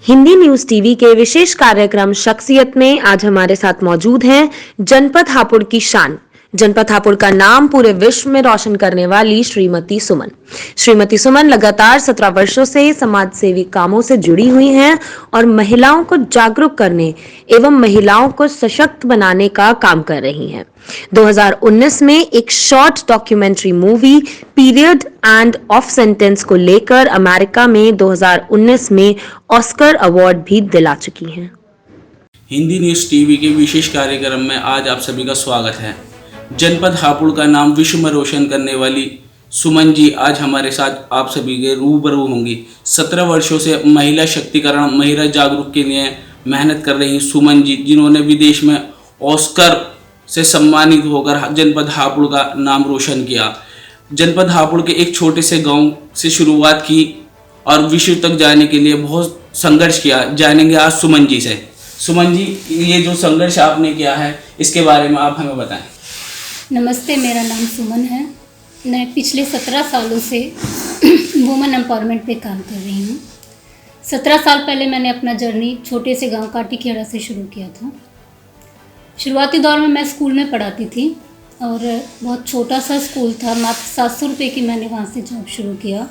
Hindi news TV के विशेष कार्यक्रम शख्सियत में आज हमारे साथ मौजूद हैं जनपद हापुड़ की शान। जनपद हापुड़ का नाम पूरे विश्व में रोशन करने वाली श्रीमती सुमन। श्रीमती सुमन लगातार 17 वर्षों से समाज सेवी कामों से जुड़ी हुई हैं और महिलाओं को जागरूक करने एवं महिलाओं को सशक्त बनाने का काम कर रही हैं। 2019 में एक short documentary movie period end of sentence को लेकर अमेरिका में 2019 में ऑस्कर अवार्ड भी दिला चुकी हैं। हिंदी न्यूज़ टीवी के विशेष कार्यक्रम में आज आप सभी का स्वागत है। जनपद हापुड़ का नाम विश्व में रोशन करने वाली सुमन जी आज हमारे साथ आप सभी के रूबरू होंगी। 17 वर्षों से महिला शक्तिकरण, महिला जागरूक के लिए मेहनत कर रही सुमन जी, जिन्होंने विदेश में ऑस्कर से सम्मानित होकर जनपद हापुड़ का नाम रोशन किया। जनपद हापुड़ के एक छोटे से गांव से शुरुआत की और विश्व तक जाने के लिए बहुत संघर्ष किया। जानेंगे आज सुमन जी से। सुमन जी, ये जो संघर्ष आपने किया है इसके बारे में आप हमें बताएं। नमस्ते, मेरा नाम सुमन है। मैं पिछले 17 सालों से वुमेन एम्पावरमेंट पे काम कर रही हूँ। 17 साल पहले मैंने अपना जर्नी छोटे से गांव काटीखेड़ा से शुरू किया था। शुरुआती दौर में मैं स्कूल में पढ़ाती थी और बहुत छोटा सा स्कूल था, मात्र 700 रुपये की मैंने वहाँ से जॉब शुरू किया।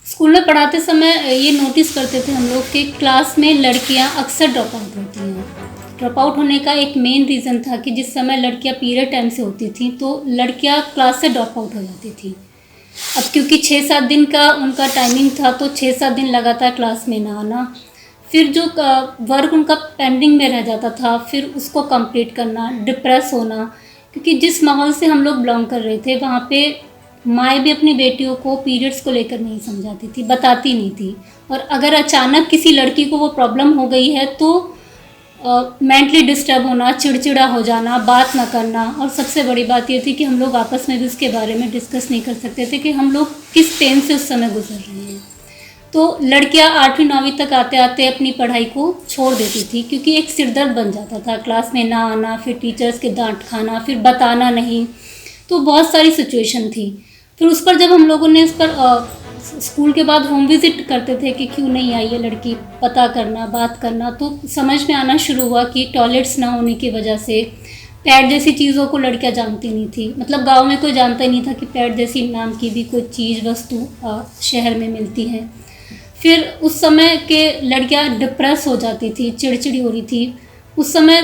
स्कूल में पढ़ाते समय ये नोटिस करते थे हम लोग कि क्लास में लड़कियाँ अक्सर ड्रॉप आउट होती हैं। ड्रॉप आउट होने का एक मेन रीज़न था कि जिस समय लड़कियां पीरियड टाइम से होती थी तो लड़कियां क्लास से ड्रॉप आउट हो जाती थी। अब क्योंकि 6-7 दिन का उनका टाइमिंग था तो 6-7 दिन लगातार क्लास में ना आना, फिर जो वर्क उनका पेंडिंग में रह जाता था फिर उसको कंप्लीट करना, डिप्रेस होना। क्योंकि जिस माहौल से हम लोग बिलोंग कर रहे थे वहाँ पे माएँ भी अपनी बेटियों को पीरियड्स को लेकर नहीं समझाती थी, बताती नहीं थी। और अगर अचानक किसी लड़की को वो प्रॉब्लम हो गई है तो मेंटली डिस्टर्ब होना, चिड़चिड़ा हो जाना, बात ना करना। और सबसे बड़ी बात ये थी कि हम लोग आपस में भी उसके बारे में डिस्कस नहीं कर सकते थे कि हम लोग किस पेन से उस समय गुजर रहे हैं। तो लड़कियां 8वीं-9वीं तक आते आते अपनी पढ़ाई को छोड़ देती थी क्योंकि एक सिरदर्द बन जाता था, क्लास में ना आना, फिर टीचर्स के डांट खाना, फिर बताना नहीं। तो बहुत सारी सिचुएशन थी। फिर उस पर जब हम लोगों ने उस पर स्कूल के बाद होम विज़िट करते थे कि क्यों नहीं आई है लड़की, पता करना, बात करना, तो समझ में आना शुरू हुआ कि टॉयलेट्स ना होने की वजह से पैड जैसी चीज़ों को लड़कियां जानती नहीं थी। मतलब गांव में कोई जानता ही नहीं था कि पैड जैसी नाम की भी कोई चीज़, वस्तु शहर में मिलती है। फिर उस समय के लड़कियां डिप्रेस हो जाती थी, चिड़चिड़ी हो रही थी। उस समय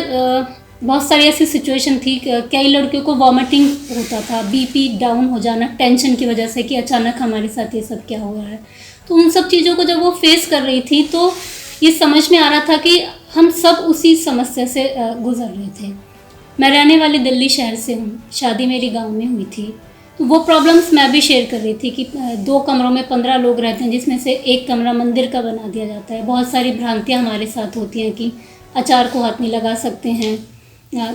बहुत सारी ऐसी सिचुएशन थी, कई लड़कियों को वॉमिटिंग होता था, बीपी डाउन हो जाना टेंशन की वजह से कि अचानक हमारे साथ ये सब क्या हुआ है। तो उन सब चीज़ों को जब वो फेस कर रही थी तो ये समझ में आ रहा था कि हम सब उसी समस्या से गुजर रहे थे। मैं रहने वाली दिल्ली शहर से हूँ, शादी मेरी गाँव में हुई थी। तो वो प्रॉब्लम्स मैं भी शेयर कर रही थी कि 2 कमरों में 15 लोग रहते हैं जिसमें से एक कमरा मंदिर का बना दिया जाता है। बहुत सारी भ्रांतियाँ हमारे साथ होती हैं कि अचार को हाथ नहीं लगा सकते हैं,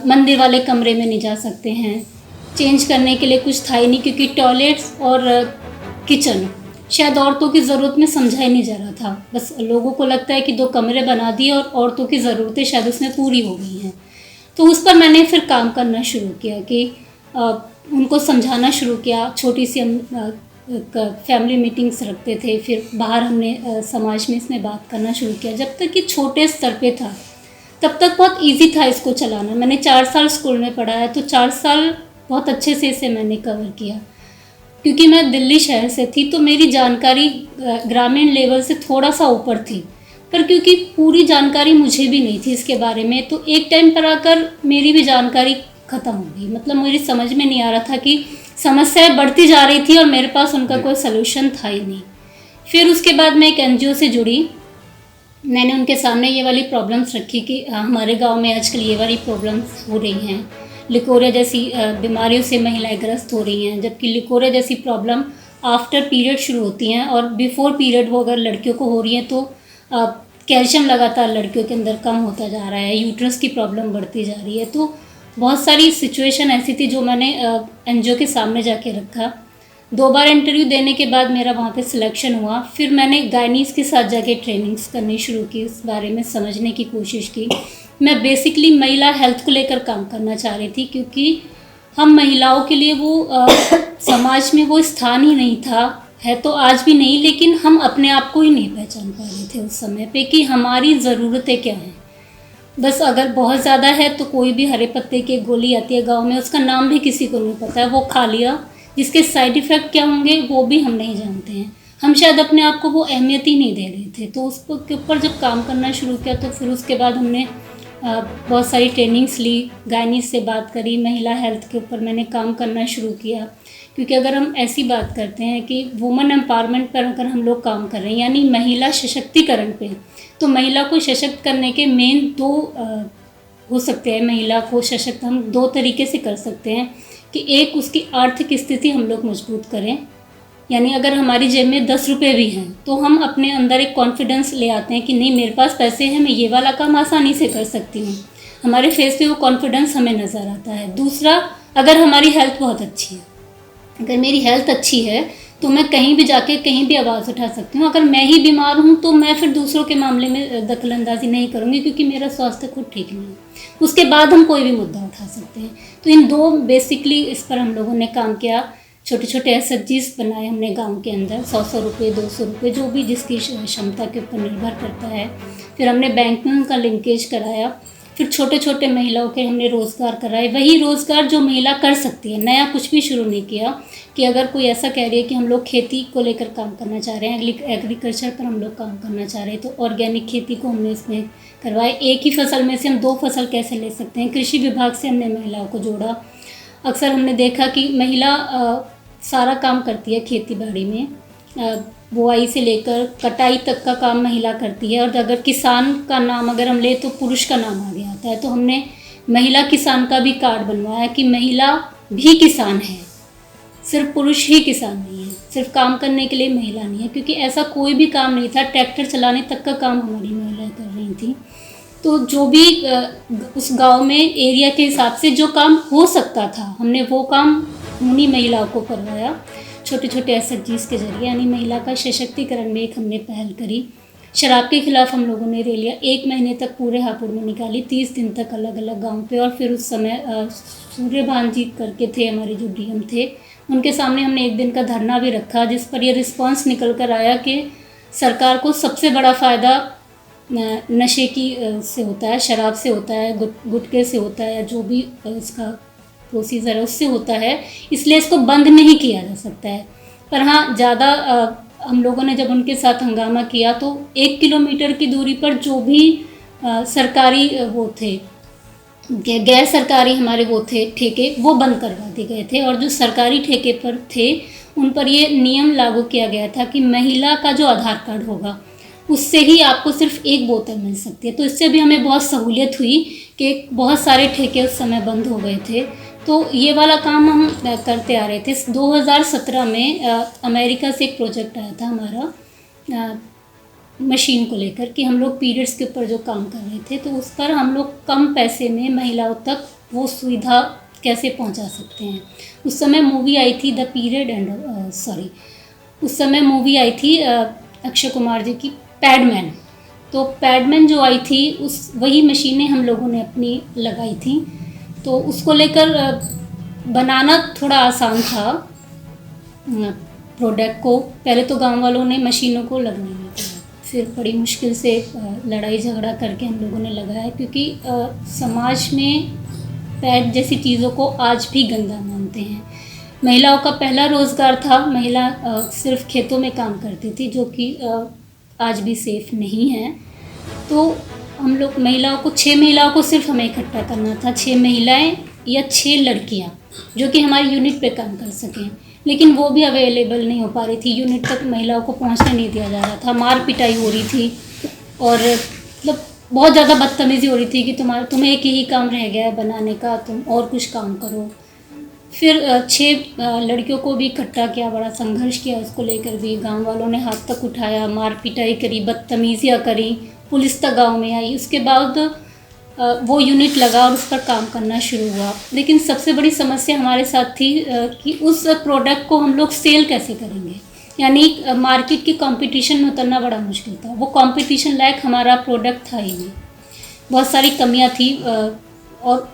मंदिर वाले कमरे में नहीं जा सकते हैं, चेंज करने के लिए कुछ था ही नहीं क्योंकि टॉयलेट्स और किचन शायद औरतों की ज़रूरत में समझा ही नहीं जा रहा था। बस लोगों को लगता है कि 2 कमरे बना दिए और औरतों की ज़रूरतें शायद उसमें पूरी हो गई हैं। तो उस पर मैंने फिर काम करना शुरू किया कि उनको समझाना शुरू किया। छोटी सी हम फैमिली मीटिंग्स रखते थे, फिर बाहर हमने समाज में इसमें बात करना शुरू किया। जब तक कि छोटे स्तर पे था तब तक बहुत इजी था इसको चलाना। मैंने 4 साल स्कूल में पढ़ा है तो 4 साल बहुत अच्छे से इसे मैंने कवर किया। क्योंकि मैं दिल्ली शहर से थी तो मेरी जानकारी ग्रामीण लेवल से थोड़ा सा ऊपर थी, पर क्योंकि पूरी जानकारी मुझे भी नहीं थी इसके बारे में तो एक टाइम पर आकर मेरी भी जानकारी ख़त्म हो गई। मतलब मेरी समझ में नहीं आ रहा था कि समस्याएं बढ़ती जा रही थी और मेरे पास उनका कोई सलूशन था ही नहीं। फिर उसके बाद मैं एक NGO से जुड़ी। मैंने उनके सामने ये वाली प्रॉब्लम्स रखी कि हमारे गांव में आजकल ये वाली प्रॉब्लम्स हो रही हैं, लिकोरिया जैसी बीमारियों से महिलाएं ग्रस्त हो रही हैं, जबकि लिकोरिया जैसी प्रॉब्लम आफ्टर पीरियड शुरू होती हैं और बिफोर पीरियड वो अगर लड़कियों को हो रही है तो कैल्शियम लगातार लड़कियों के अंदर कम होता जा रहा है, यूट्रस की प्रॉब्लम बढ़ती जा रही है। तो बहुत सारी सिचुएशन ऐसी थी जो मैंने NGO के सामने जाके रखा। 2 बार इंटरव्यू देने के बाद मेरा वहाँ पे सिलेक्शन हुआ। फिर मैंने गायनीज़ के साथ जाके ट्रेनिंग्स करनी शुरू की, इस बारे में समझने की कोशिश की। मैं बेसिकली महिला हेल्थ को लेकर काम करना चाह रही थी क्योंकि हम महिलाओं के लिए वो समाज में वो स्थान ही नहीं था है तो आज भी नहीं, लेकिन हम अपने आप को ही नहीं पहचान पा रहे थे उस समय पे कि हमारी ज़रूरतें क्या हैं। बस अगर बहुत ज़्यादा है तो कोई भी हरे पत्ते की गोली आती है गांव में, उसका नाम भी किसी को नहीं पता है, वो खा लिया, जिसके साइड इफ़ेक्ट क्या होंगे वो भी हम नहीं जानते हैं। हम शायद अपने आप को वो अहमियत ही नहीं दे रहे थे। तो उस के ऊपर जब काम करना शुरू किया तो फिर उसके बाद हमने बहुत सारी ट्रेनिंग्स ली, गायनी से बात करी, महिला हेल्थ के ऊपर मैंने काम करना शुरू किया। क्योंकि अगर हम ऐसी बात करते हैं कि वुमेन एम्पावरमेंट पर अगर हम लोग काम कर रहे हैं, यानी महिला सशक्तिकरण पे, तो महिला को सशक्त करने के मेन दो हो सकते हैं। महिला को सशक्त हम दो तरीके से कर सकते हैं कि एक, उसकी आर्थिक स्थिति हम लोग मजबूत करें, यानी अगर हमारी जेब में 10 रुपये भी हैं तो हम अपने अंदर एक कॉन्फिडेंस ले आते हैं कि नहीं, मेरे पास पैसे हैं, मैं ये वाला काम आसानी से कर सकती हूँ। हमारे फेस पे वो कॉन्फिडेंस हमें नज़र आता है। दूसरा, अगर हमारी हेल्थ बहुत अच्छी है, अगर मेरी हेल्थ अच्छी है तो मैं कहीं भी जाके कहीं भी आवाज़ उठा सकती हूँ। अगर मैं ही बीमार हूँ तो मैं फिर दूसरों के मामले में दखलंदाजी नहीं करूँगी, क्योंकि मेरा स्वास्थ्य खुद ठीक नहीं है। उसके बाद हम कोई भी मुद्दा उठा सकते हैं। तो इन दो बेसिकली इस पर हम लोगों ने काम किया। छोटे छोटे SHGs बनाए हमने गांव के अंदर, 100 रुपये 200 रुपये, जो भी जिसकी क्षमता के ऊपर निर्भर करता है। फिर हमने बैंक में उनका लिंकेज कराया। फिर छोटे छोटे महिलाओं के हमने रोज़गार कराए, वही रोज़गार जो महिला कर सकती है। नया कुछ भी शुरू नहीं किया कि अगर कोई ऐसा कह रही है कि हम लोग खेती को लेकर काम करना चाह रहे हैं, एग्रीकल्चर पर हम लोग काम करना चाह रहे हैं, तो ऑर्गेनिक खेती को हमने इसमें करवाए। एक ही फसल में से हम 2 फसल कैसे ले सकते हैं, कृषि विभाग से हमने महिलाओं को जोड़ा। अक्सर हमने देखा कि महिला सारा काम करती है खेती बाड़ी में, बुआई से लेकर कटाई तक का काम महिला करती है। और अगर किसान का नाम अगर हम ले तो पुरुष का नाम आगे आता है। तो हमने महिला किसान का भी कार्ड बनवाया कि महिला भी किसान है, सिर्फ पुरुष ही किसान नहीं है, सिर्फ काम करने के लिए महिला नहीं है। क्योंकि ऐसा कोई भी काम नहीं था, ट्रैक्टर चलाने तक का काम हमारी महिलाएं कर रही थी। तो जो भी उस गांव में एरिया के हिसाब से जो काम हो सकता था, हमने वो काम उन्हीं महिलाओं को करवाया, छोटे छोटे SHGs के जरिए। यानी महिला का सशक्तिकरण में एक हमने पहल करी। शराब के खिलाफ हम लोगों ने रैलियाँ 1 महीने तक पूरे हापुड़ में निकाली, 30 दिन तक अलग अलग गांव पे। और फिर उस समय सूर्यभान जी करके थे हमारे जो DM थे, उनके सामने हमने 1 दिन का धरना भी रखा, जिस पर यह रिस्पॉन्स निकल कर आया कि सरकार को सबसे बड़ा फ़ायदा नशे की से होता है, शराब से होता है, गुटखे से होता है, जो भी इसका प्रोसीजर है उससे होता है, इसलिए इसको बंद नहीं किया जा सकता है। पर हाँ, ज़्यादा हम लोगों ने जब उनके साथ हंगामा किया तो 1 किलोमीटर की दूरी पर जो भी सरकारी वो थे, गैर सरकारी हमारे वो थे ठेके, वो बंद करवा दिए गए थे। और जो सरकारी ठेके पर थे उन पर ये नियम लागू किया गया था कि महिला का जो आधार कार्ड होगा उससे ही आपको सिर्फ 1 बोतल मिल सकती है। तो इससे भी हमें बहुत सहूलियत हुई कि बहुत सारे ठेके उस समय बंद हो गए थे। तो ये वाला काम हम करते आ रहे थे। 2017 में अमेरिका से एक प्रोजेक्ट आया था हमारा मशीन को लेकर कि हम लोग पीरियड्स के ऊपर जो काम कर रहे थे, तो उस पर हम लोग कम पैसे में महिलाओं तक वो सुविधा कैसे पहुंचा सकते हैं। उस समय मूवी आई थी द पीरियड एंड उस समय मूवी आई थी अक्षय कुमार जी की पैडमैन। तो पैडमैन जो आई थी वही मशीनें हम लोगों ने अपनी लगाई थी। तो उसको लेकर बनाना थोड़ा आसान था प्रोडक्ट को। पहले तो गांव वालों ने मशीनों को लगने नहीं दिया, फिर बड़ी मुश्किल से लड़ाई झगड़ा करके हम लोगों ने लगाया, क्योंकि समाज में पैड जैसी चीज़ों को आज भी गंदा मानते हैं। महिलाओं का पहला रोज़गार था, महिला सिर्फ खेतों में काम करती थी, जो कि आज भी सेफ़ नहीं है। तो हम लोग महिलाओं को 6 महिलाओं को सिर्फ हमें इकट्ठा करना था, 6 महिलाएं या 6 लड़कियां जो कि हमारी यूनिट पे काम कर सकें, लेकिन वो भी अवेलेबल नहीं हो पा रही थी। यूनिट तक महिलाओं को पहुंचने नहीं दिया जा रहा था, मार पिटाई हो रही थी और मतलब बहुत ज़्यादा बदतमीज़ी हो रही थी कि तुम्हें एक ही काम रह गया है बनाने का, तुम और कुछ काम करो। फिर 6 लड़कियों को भी इकट्ठा किया, बड़ा संघर्ष किया उसको लेकर भी। गांव वालों ने हाथ तक उठाया, मार पिटाई करी, बदतमीज़ियाँ करी, पुलिस तक गांव में आई। उसके बाद वो यूनिट लगा और उस पर काम करना शुरू हुआ। लेकिन सबसे बड़ी समस्या हमारे साथ थी कि उस प्रोडक्ट को हम लोग सेल कैसे करेंगे, यानी मार्केट की कंपटीशन में उतरना बड़ा मुश्किल था। वो कंपटीशन लायक हमारा प्रोडक्ट था ही नहीं, बहुत सारी कमियां थी। और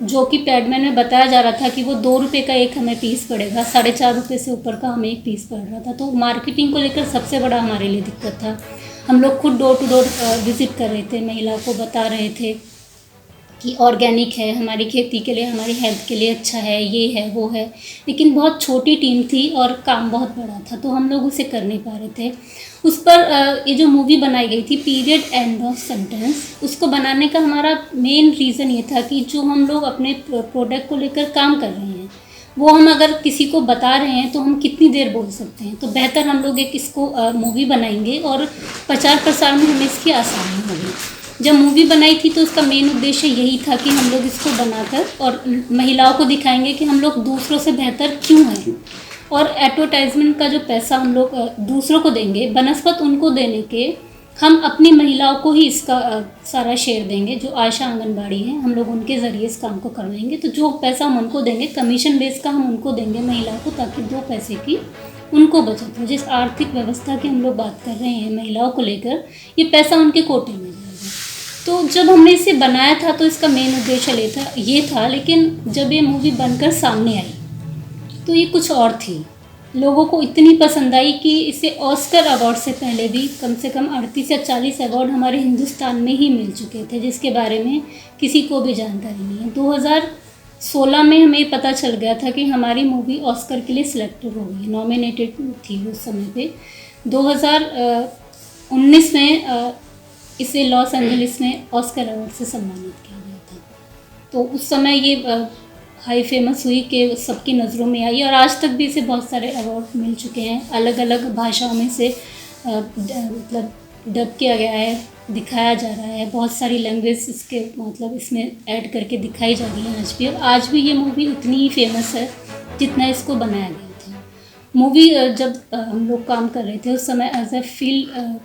जो कि पैडमैन में बताया जा रहा था कि वो 2 रुपये का एक हमें पीस पड़ेगा, 4.5 रुपये से ऊपर का हमें एक पीस पड़ रहा था। तो मार्केटिंग को लेकर सबसे बड़ा हमारे लिए दिक्कत था। हम लोग खुद डोर टू डोर विज़िट कर रहे थे, महिलाओं को बता रहे थे कि ऑर्गेनिक है, हमारी खेती के लिए, हमारी हेल्थ के लिए अच्छा है, ये है वो है। लेकिन बहुत छोटी टीम थी और काम बहुत बड़ा था, तो हम लोग उसे कर नहीं पा रहे थे। उस पर ये जो मूवी बनाई गई थी पीरियड एंड ऑफ सेंटेंस, उसको बनाने का हमारा मेन रीज़न ये था कि जो हम लोग अपने प्रोडक्ट को लेकर काम कर रहे हैं वो हम अगर किसी को बता रहे हैं तो हम कितनी देर बोल सकते हैं। तो बेहतर हम लोग एक इसको मूवी बनाएंगे और प्रचार प्रसार में हमें इसकी आसानी होगी। जब मूवी बनाई थी तो उसका मेन उद्देश्य यही था कि हम लोग इसको बनाकर और महिलाओं को दिखाएंगे कि हम लोग दूसरों से बेहतर क्यों हैं। और एडवर्टाइजमेंट का जो पैसा हम लोग दूसरों को देंगे, बनस्पत उनको देने के हम अपनी महिलाओं को ही इसका सारा शेयर देंगे। जो आशा आंगनबाड़ी है, हम लोग उनके ज़रिए इस काम को करवाएंगे। तो जो पैसा हम उनको देंगे, कमीशन बेस का हम उनको देंगे महिलाओं को, ताकि 2 पैसे की उनको बचत हो। जिस आर्थिक व्यवस्था की हम लोग बात कर रहे हैं महिलाओं को लेकर, ये पैसा उनके कोटे में जाएगा। तो जब हमने इसे बनाया था तो इसका मेन उद्देश्य ये था, लेकिन जब ये मूवी बनकर सामने आई तो ये कुछ और थी। लोगों को इतनी पसंद आई कि इसे ऑस्कर अवार्ड से पहले भी कम से कम 38 या 40 अवार्ड हमारे हिंदुस्तान में ही मिल चुके थे, जिसके बारे में किसी को भी जानकारी नहीं है। 2016 में हमें पता चल गया था कि हमारी मूवी ऑस्कर के लिए सिलेक्टेड हो गई, नॉमिनेटेड थी उस समय पे। 2019 में इसे लॉस एंजलिस में ऑस्कर अवार्ड से सम्मानित किया गया था। तो उस समय ये हाई फेमस हुई कि सबकी नज़रों में आई, और आज तक भी इसे बहुत सारे अवार्ड मिल चुके हैं। अलग अलग भाषाओं में से मतलब डब किया गया है, दिखाया जा रहा है। बहुत सारी लैंग्वेज इसके मतलब इसमें ऐड करके दिखाई जा रही है आज भी। और आज भी ये मूवी उतनी ही फेमस है जितना इसको बनाया गया था। मूवी जब हम लोग काम कर रहे थे उस समय एज ए फील्ड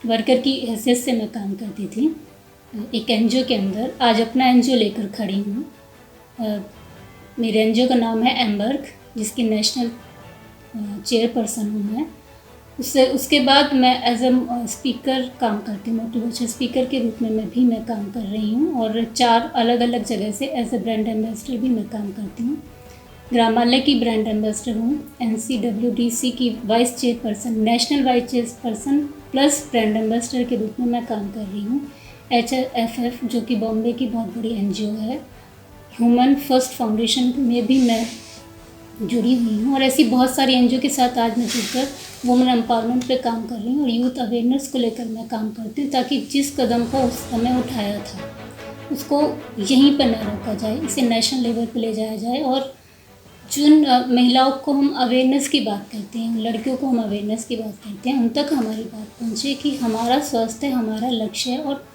वर्कर की हैसियत से मैं काम करती थी एक एनजीओ के अंदर। आज अपना एनजीओ लेकर खड़ी हूँ। मेरे एनजीओ का नाम है एम्बर्ग, जिसकी नेशनल चेयरपर्सन हूँ मैं। उसके बाद मैं एज ए स्पीकर काम करती हूँ, मोटिवेशन स्पीकर के रूप में मैं काम कर रही हूँ। और 4 अलग अलग जगह से एज ए ब्रांड एम्बेसडर भी मैं काम करती हूँ। ग्रामालय की ब्रांड एम्बेसडर हूँ, NCWDC की vice chairperson, national vice chairperson plus brand ambassador के रूप में मैं काम कर रही हूँ। HFF जो कि बॉम्बे की बहुत बड़ी एनजीओ है, ह्यूमन फर्स्ट फाउंडेशन में भी मैं जुड़ी हुई हूँ। और ऐसी बहुत सारी एनजीओ के साथ आज मैं जुड़कर वुमेन एम्पावरमेंट पे काम कर रही हूँ और यूथ अवेयरनेस को लेकर मैं काम करती हूँ, ताकि जिस कदम को उस समय उठाया था उसको यहीं पर न रोका जाए, इसे नेशनल लेवल पे ले जाया जाए। और जिन महिलाओं को हम अवेयरनेस की बात करते हैं, लड़कियों को हम अवेयरनेस की बात करते हैं, उन तक हमारी बात पहुँचे कि हमारा स्वास्थ्य हमारा लक्ष्य है और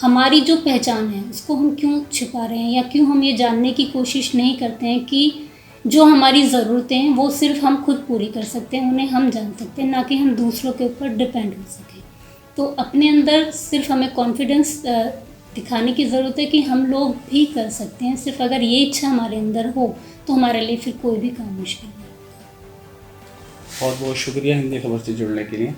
हमारी जो पहचान है उसको हम क्यों छिपा रहे हैं, या क्यों हम ये जानने की कोशिश नहीं करते हैं कि जो हमारी ज़रूरतें हैं वो सिर्फ हम खुद पूरी कर सकते हैं, उन्हें हम जान सकते हैं, ना कि हम दूसरों के ऊपर डिपेंड हो सकें। तो अपने अंदर सिर्फ हमें कॉन्फिडेंस दिखाने की ज़रूरत है कि हम लोग भी कर सकते हैं। सिर्फ अगर ये इच्छा हमारे अंदर हो तो हमारे लिए फिर कोई भी काम मुश्किल नहीं। बहुत बहुत शुक्रिया हिंदी खबर से जुड़ने के लिए।